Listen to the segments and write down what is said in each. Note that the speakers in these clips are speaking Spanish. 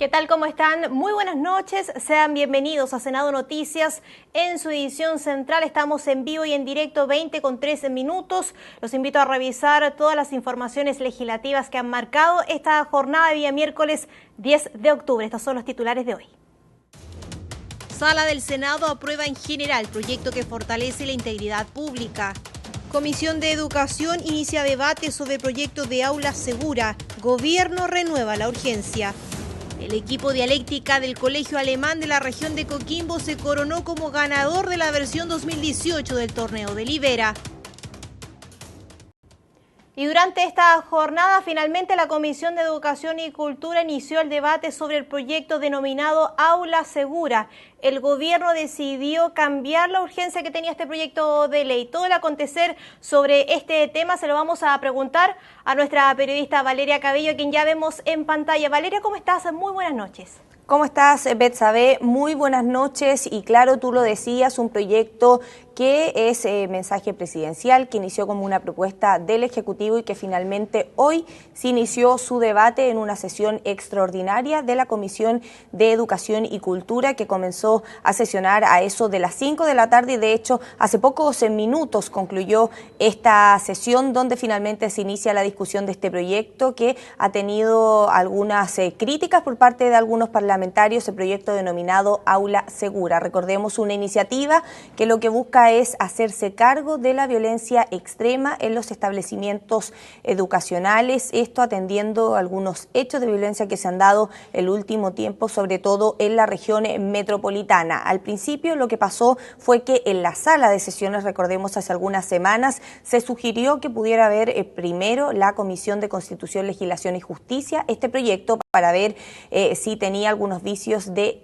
¿Qué tal? ¿Cómo están? Muy buenas noches. Sean bienvenidos a Senado Noticias. En su edición central estamos en vivo y en directo 20 con 13 minutos. Los invito a revisar todas las informaciones legislativas que han marcado esta jornada de día miércoles 10 de octubre. Estos son los titulares de hoy. Sala del Senado aprueba en general proyecto que fortalece la integridad pública. Comisión de Educación inicia debate sobre proyecto de aula segura. Gobierno renueva la urgencia. El equipo dialéctica del Colegio Alemán de la región de Coquimbo se coronó como ganador de la versión 2018 del torneo de Libera. Y durante esta jornada, finalmente la Comisión de Educación y Cultura inició el debate sobre el proyecto denominado Aula Segura. El gobierno decidió cambiar la urgencia que tenía este proyecto de ley. Todo el acontecer sobre este tema se lo vamos a preguntar a nuestra periodista Valeria Cabello, a quien ya vemos en pantalla. Valeria, ¿cómo estás? Muy buenas noches. ¿Cómo estás, Betsabe? Muy buenas noches y claro, tú lo decías, un proyecto que es mensaje presidencial, que inició como una propuesta del Ejecutivo y que finalmente hoy se inició su debate en una sesión extraordinaria de la Comisión de Educación y Cultura que comenzó a sesionar a eso de las 5 de la tarde y de hecho hace pocos minutos concluyó esta sesión donde finalmente se inicia la discusión de este proyecto que ha tenido algunas críticas por parte de algunos parlamentarios, el proyecto denominado Aula Segura. Recordemos una iniciativa que lo que busca es hacerse cargo de la violencia extrema en los establecimientos educacionales, esto atendiendo algunos hechos de violencia que se han dado el último tiempo, sobre todo en la región metropolitana. Al principio lo que pasó fue que en la sala de sesiones, recordemos hace algunas semanas, se sugirió que pudiera haber primero la Comisión de Constitución, Legislación y Justicia este proyecto para ver si tenía algunos vicios de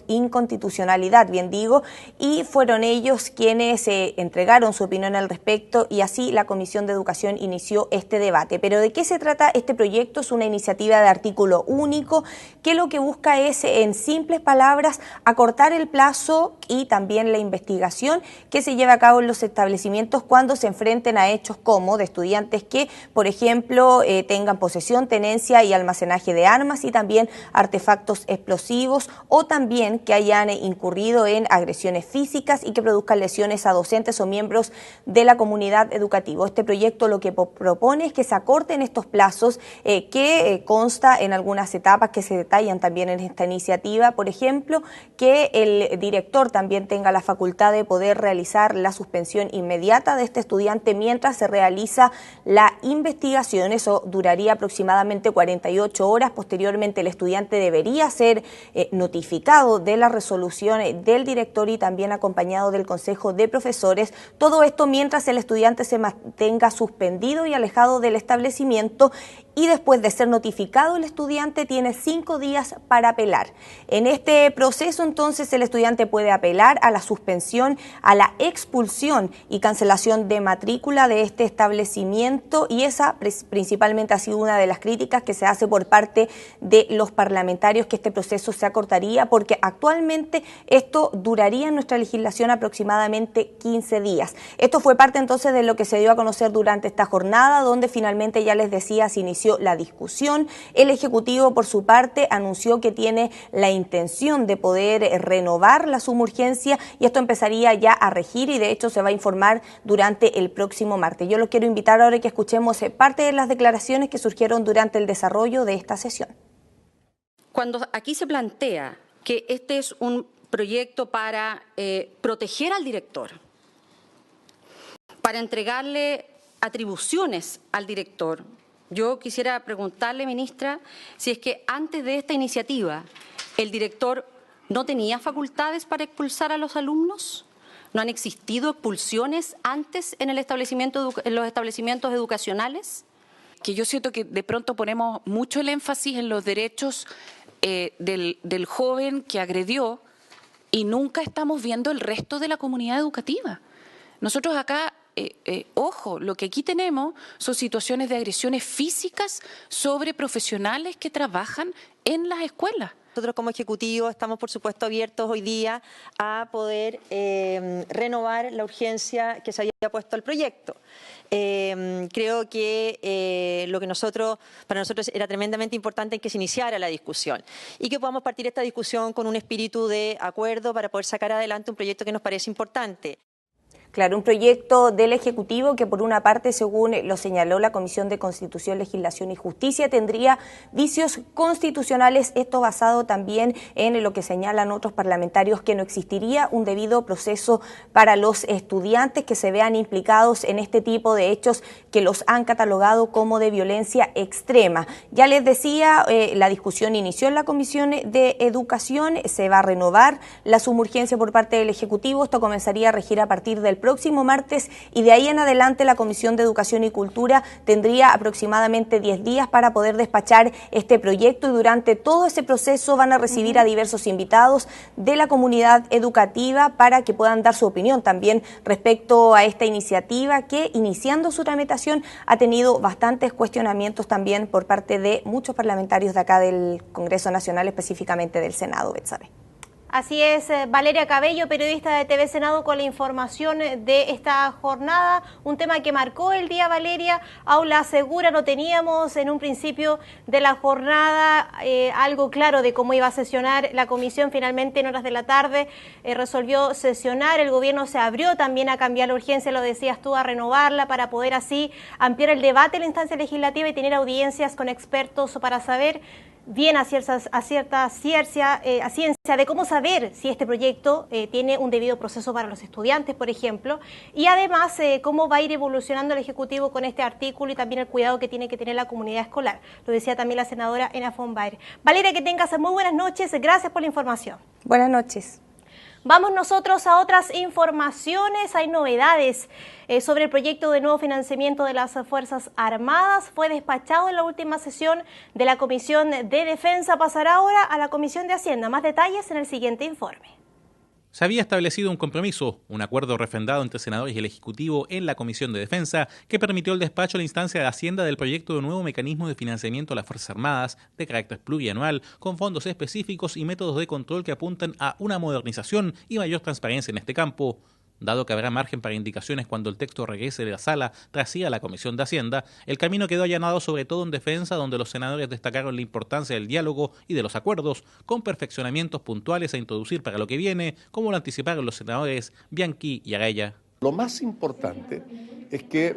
inconstitucionalidad, bien digo, y fueron ellos quienes entregaron su opinión al respecto y así la Comisión de Educación inició este debate. Pero ¿de qué se trata este proyecto? Es una iniciativa de artículo único que lo que busca es, en simples palabras, acortar el plazo y también la investigación que se lleva a cabo en los establecimientos cuando se enfrenten a hechos como de estudiantes que, por ejemplo, tengan posesión, tenencia y almacenaje de armas y también artefactos explosivos o también que hayan incurrido en agresiones físicas y que produzcan lesiones a docentes o miembros de la comunidad educativa. Este proyecto lo que propone es que se acorten estos plazos que consta en algunas etapas que se detallan también en esta iniciativa. Por ejemplo, que el director también tenga la facultad de poder realizar la suspensión inmediata de este estudiante mientras se realiza la investigación. Eso duraría aproximadamente 48 horas. Posteriormente, el estudiante debería ser notificado de la resolución del director y también acompañado del Consejo de Profesores. Todo esto mientras el estudiante se mantenga suspendido y alejado del establecimiento y después de ser notificado el estudiante tiene 5 días para apelar. En este proceso entonces el estudiante puede apelar a la suspensión, a la expulsión y cancelación de matrícula de este establecimiento y esa principalmente ha sido una de las críticas que se hace por parte de los parlamentarios, que este proceso se acortaría porque actualmente esto duraría en nuestra legislación aproximadamente 15 días. Esto fue parte entonces de lo que se dio a conocer durante esta jornada donde finalmente, ya les decía, se inició la discusión. El Ejecutivo, por su parte, anunció que tiene la intención de poder renovar la suma urgencia y esto empezaría ya a regir y de hecho se va a informar durante el próximo martes. Yo los quiero invitar ahora que escuchemos parte de las declaraciones que surgieron durante el desarrollo de esta sesión. Cuando aquí se plantea que este es un proyecto para proteger al director, para entregarle atribuciones al director, yo quisiera preguntarle, ministra, si es que antes de esta iniciativa el director no tenía facultades para expulsar a los alumnos. ¿No han existido expulsiones antes en los establecimientos educacionales? Que yo siento que de pronto ponemos mucho el énfasis en los derechos del joven que agredió y nunca estamos viendo el resto de la comunidad educativa. Nosotros acá, ojo, lo que aquí tenemos son situaciones de agresiones físicas sobre profesionales que trabajan en las escuelas. Nosotros como Ejecutivo estamos, por supuesto, abiertos hoy día a poder renovar la urgencia que se había puesto al proyecto. Creo que para nosotros era tremendamente importante que se iniciara la discusión y que podamos partir esta discusión con un espíritu de acuerdo para poder sacar adelante un proyecto que nos parece importante. Claro, un proyecto del Ejecutivo que por una parte, según lo señaló la Comisión de Constitución, Legislación y Justicia, tendría vicios constitucionales, esto basado también en lo que señalan otros parlamentarios, que no existiría un debido proceso para los estudiantes que se vean implicados en este tipo de hechos que los han catalogado como de violencia extrema. Ya les decía, la discusión inició en la Comisión de Educación, se va a renovar la sumurgencia por parte del Ejecutivo, esto comenzaría a regir a partir del próximo martes y de ahí en adelante la Comisión de Educación y Cultura tendría aproximadamente 10 días para poder despachar este proyecto y durante todo ese proceso van a recibir a diversos invitados de la comunidad educativa para que puedan dar su opinión también respecto a esta iniciativa que, iniciando su tramitación, ha tenido bastantes cuestionamientos también por parte de muchos parlamentarios de acá del Congreso Nacional, específicamente del Senado, Betsabe. Así es, Valeria Cabello, periodista de TV Senado, con la información de esta jornada. Un tema que marcó el día, Valeria. Aula segura, no teníamos en un principio de la jornada algo claro de cómo iba a sesionar la comisión. Finalmente, en horas de la tarde, resolvió sesionar. El gobierno se abrió también a cambiar la urgencia, lo decías tú, a renovarla para poder así ampliar el debate en la instancia legislativa y tener audiencias con expertos para saber bien a ciencia de cómo saber si este proyecto tiene un debido proceso para los estudiantes, por ejemplo, y además cómo va a ir evolucionando el Ejecutivo con este artículo y también el cuidado que tiene que tener la comunidad escolar. Lo decía también la senadora Ena von Baer. Valeria, que tengas muy buenas noches. Gracias por la información. Buenas noches. Vamos nosotros a otras informaciones. Hay novedades sobre el proyecto de nuevo financiamiento de las Fuerzas Armadas. Fue despachado en la última sesión de la Comisión de Defensa. Pasará ahora a la Comisión de Hacienda. Más detalles en el siguiente informe. Se había establecido un compromiso, un acuerdo refrendado entre senadores y el Ejecutivo en la Comisión de Defensa que permitió el despacho a la instancia de Hacienda del proyecto de nuevo mecanismo de financiamiento a las Fuerzas Armadas de carácter plurianual con fondos específicos y métodos de control que apuntan a una modernización y mayor transparencia en este campo. Dado que habrá margen para indicaciones cuando el texto regrese de la sala tras ir a la Comisión de Hacienda, el camino quedó allanado sobre todo en defensa, donde los senadores destacaron la importancia del diálogo y de los acuerdos, con perfeccionamientos puntuales a introducir para lo que viene, como lo anticiparon los senadores Bianchi y Araya. Lo más importante es que,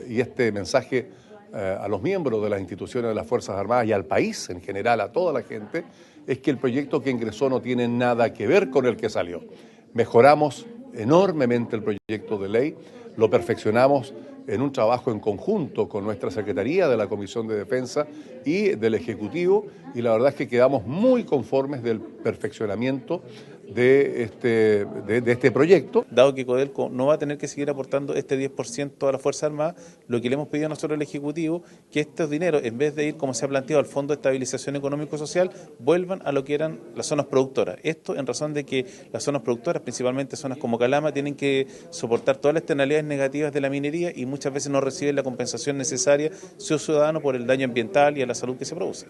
y este mensaje a los miembros de las instituciones de las Fuerzas Armadas y al país en general, a toda la gente, es que el proyecto que ingresó no tiene nada que ver con el que salió. Mejoramos enormemente el proyecto de ley, lo perfeccionamos en un trabajo en conjunto con nuestra Secretaría de la Comisión de Defensa y del Ejecutivo, y la verdad es que quedamos muy conformes del perfeccionamiento de este proyecto. Dado que Codelco no va a tener que seguir aportando este 10% a la Fuerza Armada, lo que le hemos pedido a nosotros al Ejecutivo, que estos dineros, en vez de ir, como se ha planteado, al Fondo de Estabilización Económico-Social, vuelvan a lo que eran las zonas productoras. Esto en razón de que las zonas productoras, principalmente zonas como Calama, tienen que soportar todas las externalidades negativas de la minería y muchas veces no reciben la compensación necesaria su ciudadano por el daño ambiental y a la salud que se produce.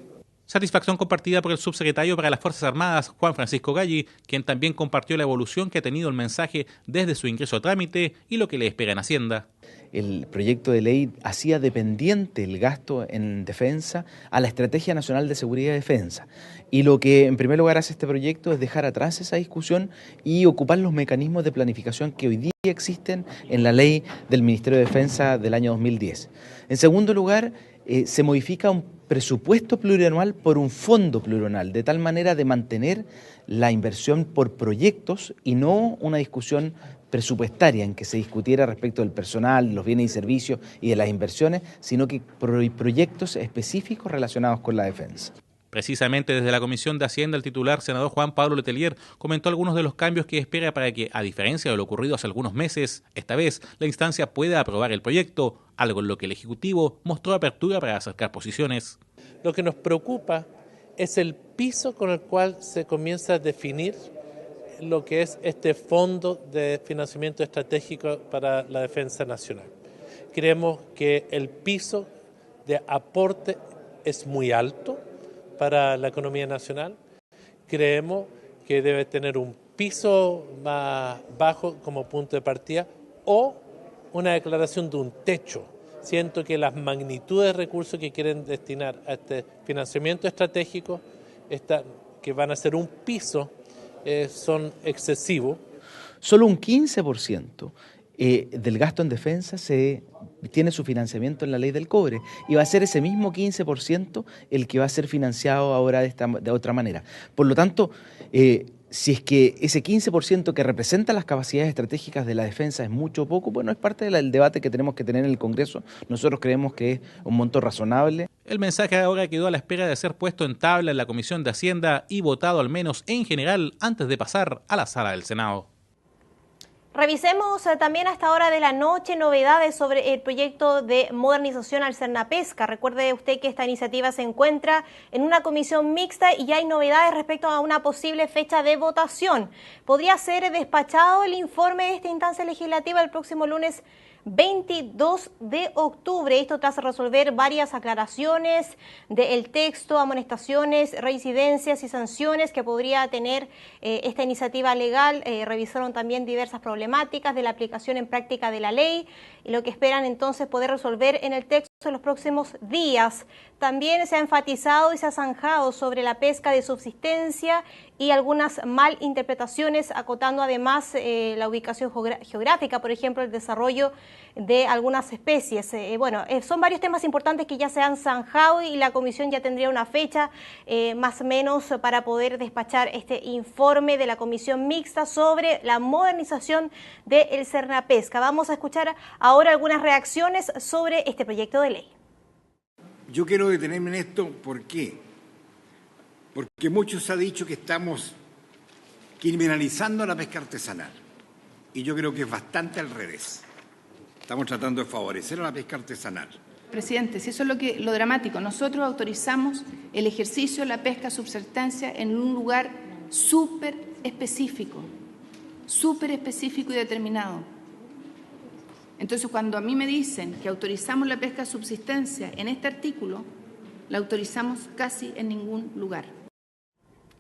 Satisfacción compartida por el subsecretario para las Fuerzas Armadas, Juan Francisco Galli, quien también compartió la evolución que ha tenido el mensaje desde su ingreso a trámite y lo que le espera en Hacienda. El proyecto de ley hacía dependiente el gasto en defensa a la Estrategia Nacional de Seguridad y Defensa. Y lo que en primer lugar hace este proyecto es dejar atrás esa discusión y ocupar los mecanismos de planificación que hoy día existen en la ley del Ministerio de Defensa del año 2010. En segundo lugar, se modifica un presupuesto plurianual por un fondo plurianual, de tal manera de mantener la inversión por proyectos y no una discusión presupuestaria en que se discutiera respecto del personal, los bienes y servicios y de las inversiones, sino que proyectos específicos relacionados con la defensa. Precisamente desde la Comisión de Hacienda, el titular senador Juan Pablo Letelier comentó algunos de los cambios que espera para que, a diferencia de lo ocurrido hace algunos meses, esta vez la instancia pueda aprobar el proyecto, algo en lo que el Ejecutivo mostró apertura para acercar posiciones. Lo que nos preocupa es el piso con el cual se comienza a definir lo que es este fondo de financiamiento estratégico para la defensa nacional. Creemos que el piso de aporte es muy alto para la economía nacional. creemos que debe tener un piso más bajo como punto de partida o una declaración de un techo. Siento que las magnitudes de recursos que quieren destinar a este financiamiento estratégico, que van a ser un piso, son excesivos. Solo un 15% del gasto en defensa tiene su financiamiento en la ley del cobre, y va a ser ese mismo 15% el que va a ser financiado ahora de otra manera. Por lo tanto, si es que ese 15% que representa las capacidades estratégicas de la defensa es mucho o poco, bueno, es parte del debate que tenemos que tener en el Congreso. Nosotros creemos que es un monto razonable. El mensaje ahora quedó a la espera de ser puesto en tabla en la Comisión de Hacienda y votado al menos en general antes de pasar a la sala del Senado. Revisemos también a esta hora de la noche novedades sobre el proyecto de modernización al Cernapesca. Recuerde usted que esta iniciativa se encuentra en una comisión mixta y ya hay novedades respecto a una posible fecha de votación. Podría ser despachado el informe de esta instancia legislativa el próximo lunes 22 de octubre. Esto tras resolver varias aclaraciones del texto, amonestaciones, reincidencias y sanciones que podría tener esta iniciativa legal. Revisaron también diversas problemáticas de la aplicación en práctica de la ley y lo que esperan entonces poder resolver en el texto en los próximos días. También se ha enfatizado y se ha zanjado sobre la pesca de subsistencia y algunas malinterpretaciones, acotando además la ubicación geográfica, por ejemplo, el desarrollo de algunas especies. Son varios temas importantes que ya se han zanjado y la comisión ya tendría una fecha más o menos para poder despachar este informe de la comisión mixta sobre la modernización del Cernapesca. Vamos a escuchar ahora algunas reacciones sobre este proyecto de ley. Yo quiero detenerme en esto, ¿por qué? Porque mucho se ha dicho que estamos criminalizando la pesca artesanal y yo creo que es bastante al revés. Estamos tratando de favorecer a la pesca artesanal. Presidente, si eso es lo dramático, nosotros autorizamos el ejercicio de la pesca subsistencia en un lugar súper específico y determinado. Entonces, cuando a mí me dicen que autorizamos la pesca subsistencia en este artículo, la autorizamos casi en ningún lugar.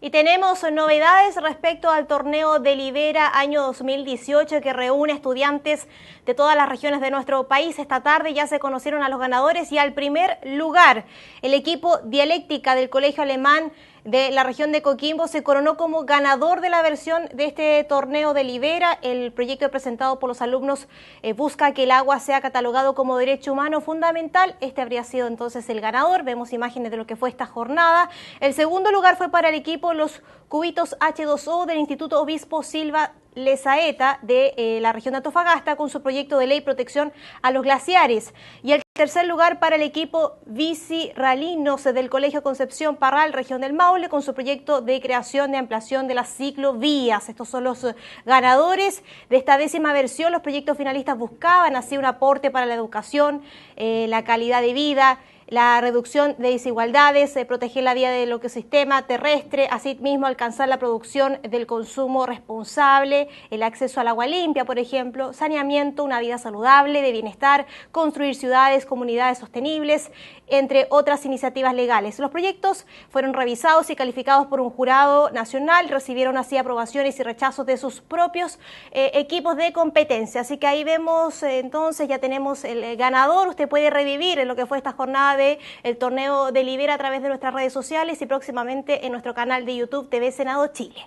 Y tenemos novedades respecto al torneo de Libera año 2018 que reúne estudiantes de todas las regiones de nuestro país. Esta tarde ya se conocieron a los ganadores y al primer lugar, el equipo Dialéctica del Colegio Alemán de la región de Coquimbo se coronó como ganador de la versión de este torneo de Libera. El proyecto presentado por los alumnos busca que el agua sea catalogado como derecho humano fundamental. Este habría sido entonces el ganador. Vemos imágenes de lo que fue esta jornada. El segundo lugar fue para el equipo Los Cubitos H2O del Instituto Obispo Silva Lezaeta de la región de Antofagasta con su proyecto de ley protección a los glaciares. Y el tercer lugar para el equipo Bici Ralinos del Colegio Concepción Parral, región del Maule, con su proyecto de creación de ampliación de las ciclovías. Estos son los ganadores de esta 10ª versión. Los proyectos finalistas buscaban así un aporte para la educación, la calidad de vida, la reducción de desigualdades, proteger la vida del ecosistema terrestre, asimismo alcanzar la producción del consumo responsable, el acceso al agua limpia, por ejemplo, saneamiento, una vida saludable, de bienestar, construir ciudades, comunidades sostenibles, entre otras iniciativas legales. Los proyectos fueron revisados y calificados por un jurado nacional, recibieron así aprobaciones y rechazos de sus propios equipos de competencia. Así que ahí vemos, entonces ya tenemos el ganador. Usted puede revivir en lo que fue esta jornada el torneo de Libera a través de nuestras redes sociales y próximamente en nuestro canal de YouTube TV Senado Chile.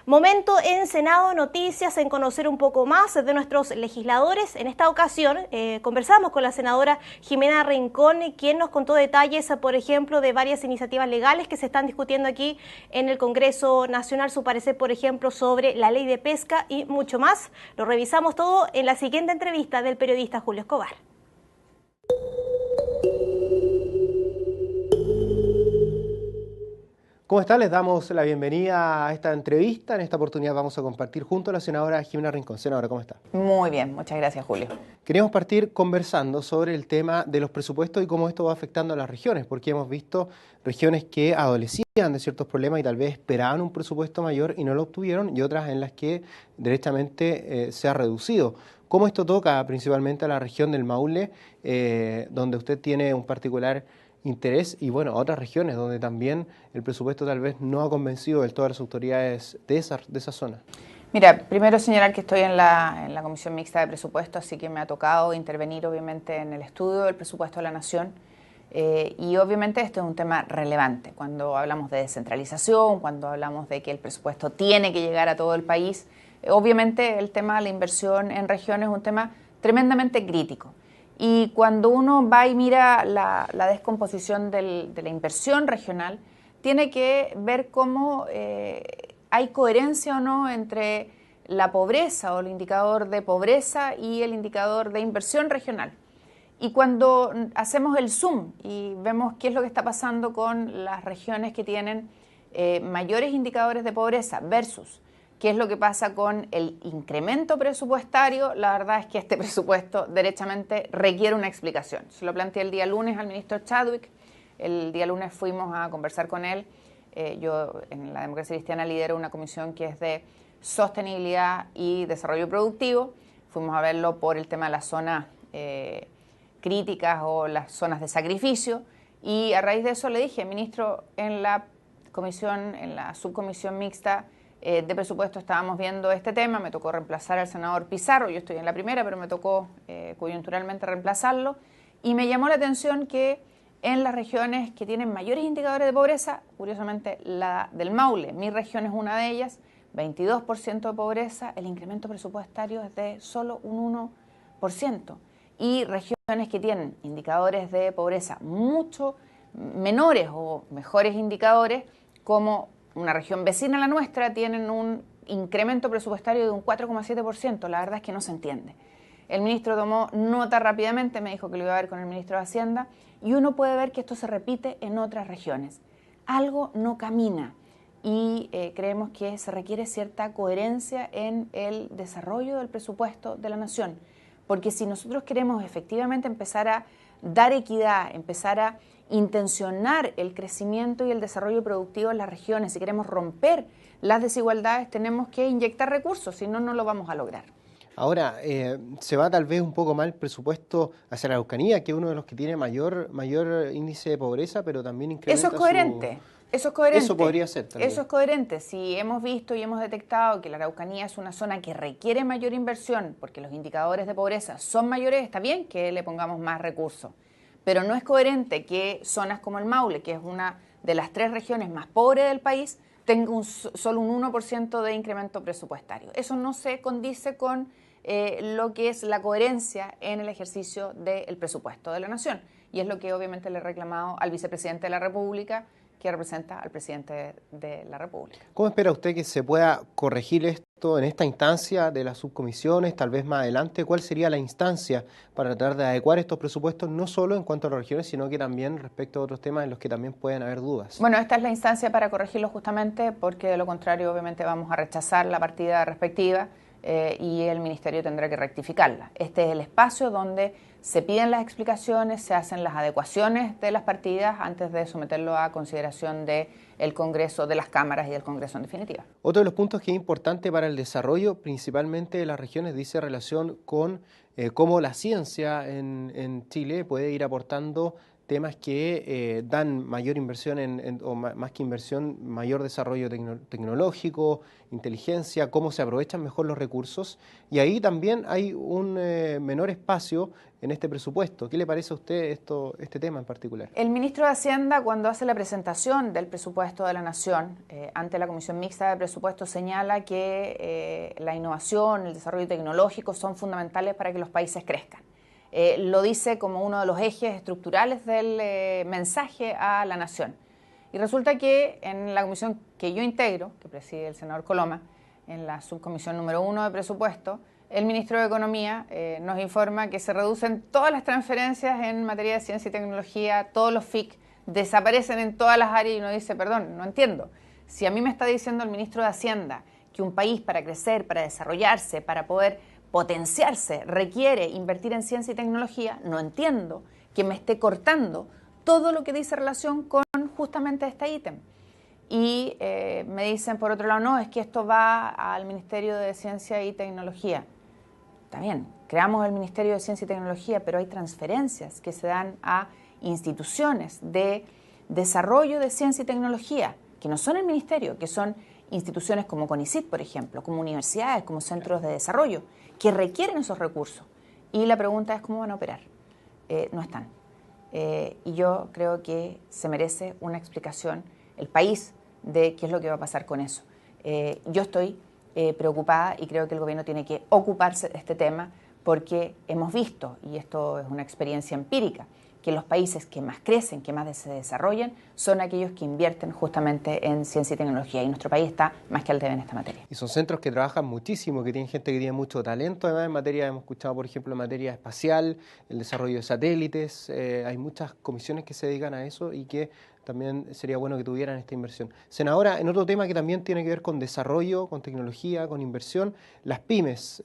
Momento en Senado Noticias en conocer un poco más de nuestros legisladores. En esta ocasión conversamos con la senadora Jimena Rincón, quien nos contó detalles, por ejemplo, de varias iniciativas legales que se están discutiendo aquí en el Congreso Nacional, su parecer, por ejemplo, sobre la ley de pesca y mucho más. Lo revisamos todo en la siguiente entrevista del periodista Julio Escobar. ¿Cómo están? Les damos la bienvenida a esta entrevista. En esta oportunidad vamos a compartir junto a la senadora Jimena Rincón. Senadora, ¿cómo está? Muy bien, muchas gracias, Julio. Queríamos partir conversando sobre el tema de los presupuestos y cómo esto va afectando a las regiones, porque hemos visto regiones que adolecían de ciertos problemas y tal vez esperaban un presupuesto mayor y no lo obtuvieron, y otras en las que derechamente se ha reducido. ¿Cómo esto toca principalmente a la región del Maule, donde usted tiene un particular interés y bueno, a otras regiones donde también el presupuesto tal vez no ha convencido de todas las autoridades de esa zona? Mira, primero señalar que estoy en la Comisión Mixta de Presupuesto, así que me ha tocado intervenir obviamente en el estudio del presupuesto de la Nación y obviamente esto es un tema relevante cuando hablamos de descentralización, cuando hablamos de que el presupuesto tiene que llegar a todo el país. Obviamente el tema de la inversión en regiones es un tema tremendamente crítico. Y cuando uno va y mira la descomposición de la inversión regional, tiene que ver cómo hay coherencia o no entre la pobreza o el indicador de pobreza y el indicador de inversión regional. Y cuando hacemos el zoom y vemos qué es lo que está pasando con las regiones que tienen mayores indicadores de pobreza versus qué es lo que pasa con el incremento presupuestario, la verdad es que este presupuesto derechamente requiere una explicación. Se lo planteé el día lunes al ministro Chadwick, el día lunes fuimos a conversar con él. Yo en la Democracia Cristiana lidero una comisión que es de sostenibilidad y desarrollo productivo. Fuimos a verlo por el tema de las zonas críticas o las zonas de sacrificio y a raíz de eso le dije, ministro, en la subcomisión mixta de presupuesto estábamos viendo este tema, me tocó reemplazar al senador Pizarro, yo estoy en la primera, pero me tocó coyunturalmente reemplazarlo y me llamó la atención que en las regiones que tienen mayores indicadores de pobreza, curiosamente la del Maule, mi región es una de ellas, 22% de pobreza, el incremento presupuestario es de solo un 1%. Y regiones que tienen indicadores de pobreza mucho menores o mejores indicadores, como una región vecina a la nuestra, tienen un incremento presupuestario de un 4,7%. La verdad es que no se entiende. El ministro tomó nota rápidamente, me dijo que lo iba a ver con el ministro de Hacienda, y uno puede ver que esto se repite en otras regiones. Algo no camina y creemos que se requiere cierta coherencia en el desarrollo del presupuesto de la Nación. Porque si nosotros queremos efectivamente empezar a dar equidad, empezar a intencionar el crecimiento y el desarrollo productivo en las regiones, si queremos romper las desigualdades, tenemos que inyectar recursos, si no, no lo vamos a lograr. Ahora, se va tal vez un poco mal el presupuesto hacia la Araucanía, que es uno de los que tiene mayor índice de pobreza, pero también incrementa Eso es coherente. Eso es coherente. Eso podría ser también. Eso es coherente. Si hemos visto y hemos detectado que la Araucanía es una zona que requiere mayor inversión porque los indicadores de pobreza son mayores, está bien que le pongamos más recursos. Pero no es coherente que zonas como el Maule, que es una de las 3 regiones más pobres del país, tenga solo un 1% de incremento presupuestario. Eso no se condice con lo que es la coherencia en el ejercicio del presupuesto de la Nación. Y es lo que obviamente le he reclamado al vicepresidente de la República, que representa al presidente de la República. ¿Cómo espera usted que se pueda corregir esto en esta instancia de las subcomisiones, tal vez más adelante? ¿Cuál sería la instancia para tratar de adecuar estos presupuestos, no solo en cuanto a las regiones, sino que también respecto a otros temas en los que también pueden haber dudas? Bueno, esta es la instancia para corregirlo justamente porque de lo contrario obviamente vamos a rechazar la partida respectiva y el Ministerio tendrá que rectificarla. Este es el espacio donde se piden las explicaciones, se hacen las adecuaciones de las partidas antes de someterlo a consideración del Congreso, de las cámaras y del Congreso en definitiva. Otro de los puntos que es importante para el desarrollo, principalmente de las regiones, dice relación con cómo la ciencia en Chile puede ir aportando temas que dan mayor inversión, o más que inversión, mayor desarrollo tecnológico, inteligencia, cómo se aprovechan mejor los recursos. Y ahí también hay un menor espacio en este presupuesto. ¿Qué le parece a usted este tema en particular? El ministro de Hacienda, cuando hace la presentación del presupuesto de la Nación ante la Comisión Mixta de Presupuestos, señala que la innovación, el desarrollo tecnológico son fundamentales para que los países crezcan. Lo dice como uno de los ejes estructurales del mensaje a la Nación. Y resulta que en la comisión que yo integro, que preside el senador Coloma, en la subcomisión número 1 de presupuesto, el ministro de Economía nos informa que se reducen todas las transferencias en materia de ciencia y tecnología, todos los FIC desaparecen en todas las áreas y uno dice, perdón, no entiendo. Si a mí me está diciendo el ministro de Hacienda que un país para crecer, para desarrollarse, para poder potenciarse, requiere invertir en ciencia y tecnología, no entiendo que me esté cortando todo lo que dice relación con justamente este ítem. Y me dicen, por otro lado, no, es que esto va al Ministerio de Ciencia y Tecnología. Está bien, creamos el Ministerio de Ciencia y Tecnología, pero hay transferencias que se dan a instituciones de desarrollo de ciencia y tecnología, que no son el ministerio, que son instituciones como CONICYT, por ejemplo, como universidades, como centros de desarrollo, que requieren esos recursos. Y la pregunta es cómo van a operar. No están. Y yo creo que se merece una explicación el país de qué es lo que va a pasar con eso. Yo estoy preocupada y creo que el gobierno tiene que ocuparse de este tema porque hemos visto, y esto es una experiencia empírica, que los países que más crecen, que más se desarrollan, son aquellos que invierten justamente en ciencia y tecnología. Y nuestro país está más que al debe en esta materia. Y son centros que trabajan muchísimo, que tienen gente que tiene mucho talento. Además, en materia, hemos escuchado, por ejemplo, en materia espacial, el desarrollo de satélites. Hay muchas comisiones que se dedican a eso y que también sería bueno que tuvieran esta inversión. Senadora, en otro tema que también tiene que ver con desarrollo, con tecnología, con inversión, las pymes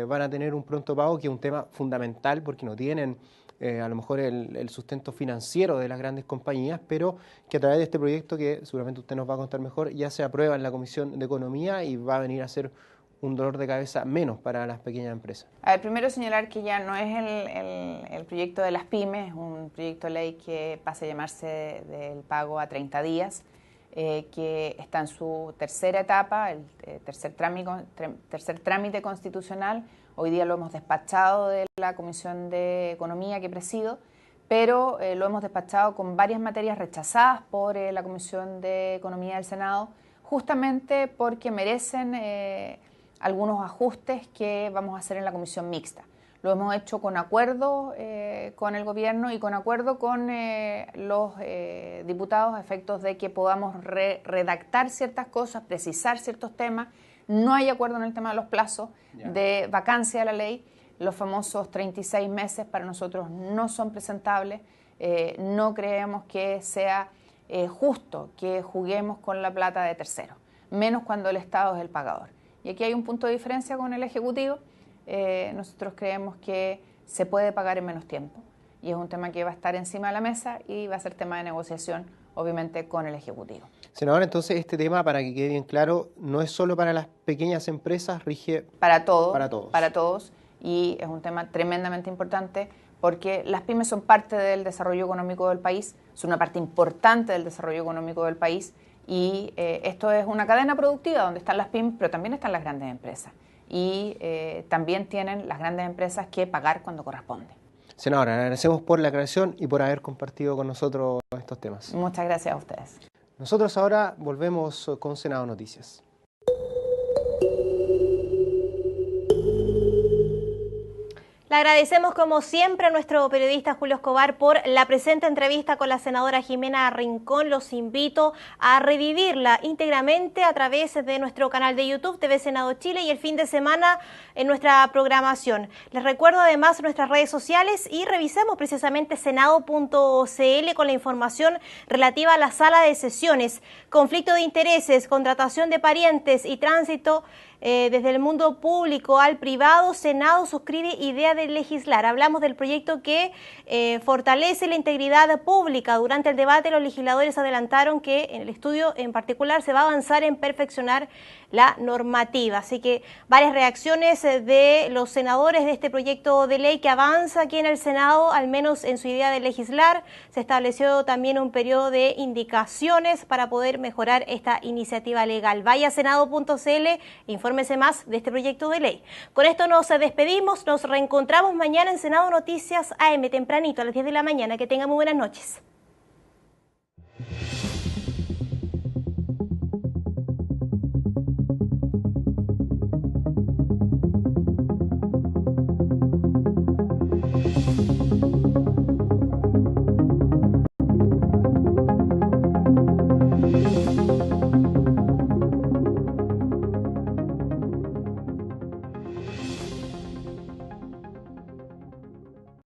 van a tener un pronto pago, que es un tema fundamental porque no tienen a lo mejor el sustento financiero de las grandes compañías, pero que a través de este proyecto, que seguramente usted nos va a contar mejor, ya se aprueba en la Comisión de Economía y va a venir a ser un dolor de cabeza menos para las pequeñas empresas. A ver, primero señalar que ya no es el proyecto de las pymes, es un proyecto de ley que pasa a llamarse del pago a 30 días, que está en su tercera etapa, el tercer trámite constitucional. Hoy día lo hemos despachado de la Comisión de Economía que presido, pero lo hemos despachado con varias materias rechazadas por la Comisión de Economía del Senado, justamente porque merecen algunos ajustes que vamos a hacer en la comisión mixta. Lo hemos hecho con acuerdo con el gobierno y con acuerdo con los diputados a efectos de que podamos redactar ciertas cosas, precisar ciertos temas. No hay acuerdo en el tema de los plazos de vacancia de la ley. Los famosos 36 meses para nosotros no son presentables. No creemos que sea justo que juguemos con la plata de terceros, menos cuando el Estado es el pagador. Y aquí hay un punto de diferencia con el Ejecutivo. Nosotros creemos que se puede pagar en menos tiempo y es un tema que va a estar encima de la mesa y va a ser tema de negociación, obviamente, con el Ejecutivo. Senadora, entonces este tema, para que quede bien claro, no es solo para las pequeñas empresas, rige para todos. Para todos. Y es un tema tremendamente importante porque las pymes son parte del desarrollo económico del país, son una parte importante del desarrollo económico del país y esto es una cadena productiva donde están las pymes, pero también están las grandes empresas. Y también tienen las grandes empresas que pagar cuando corresponde. Senadora, agradecemos por la aclaración y por haber compartido con nosotros estos temas. Muchas gracias a ustedes. Nosotros ahora volvemos con Senado Noticias. Le agradecemos como siempre a nuestro periodista Julio Escobar por la presente entrevista con la senadora Jimena Rincón. Los invito a revivirla íntegramente a través de nuestro canal de YouTube TV Senado Chile y el fin de semana en nuestra programación. Les recuerdo además nuestras redes sociales y revisemos precisamente senado.cl con la información relativa a la sala de sesiones, conflicto de intereses, contratación de parientes y tránsito desde el mundo público al privado. Senado suscribe idea de legislar. Hablamos del proyecto que fortalece la integridad pública. Durante el debate los legisladores adelantaron que en el estudio en particular se va a avanzar en perfeccionar la normativa. Así que varias reacciones de los senadores de este proyecto de ley que avanza aquí en el Senado, al menos en su idea de legislar. Se estableció también un periodo de indicaciones para poder mejorar esta iniciativa legal. Vaya a senado.cl, infórmese más de este proyecto de ley. Con esto nos despedimos, nos reencontramos mañana en Senado Noticias AM tempranito a las 10 de la mañana. Que tengan muy buenas noches.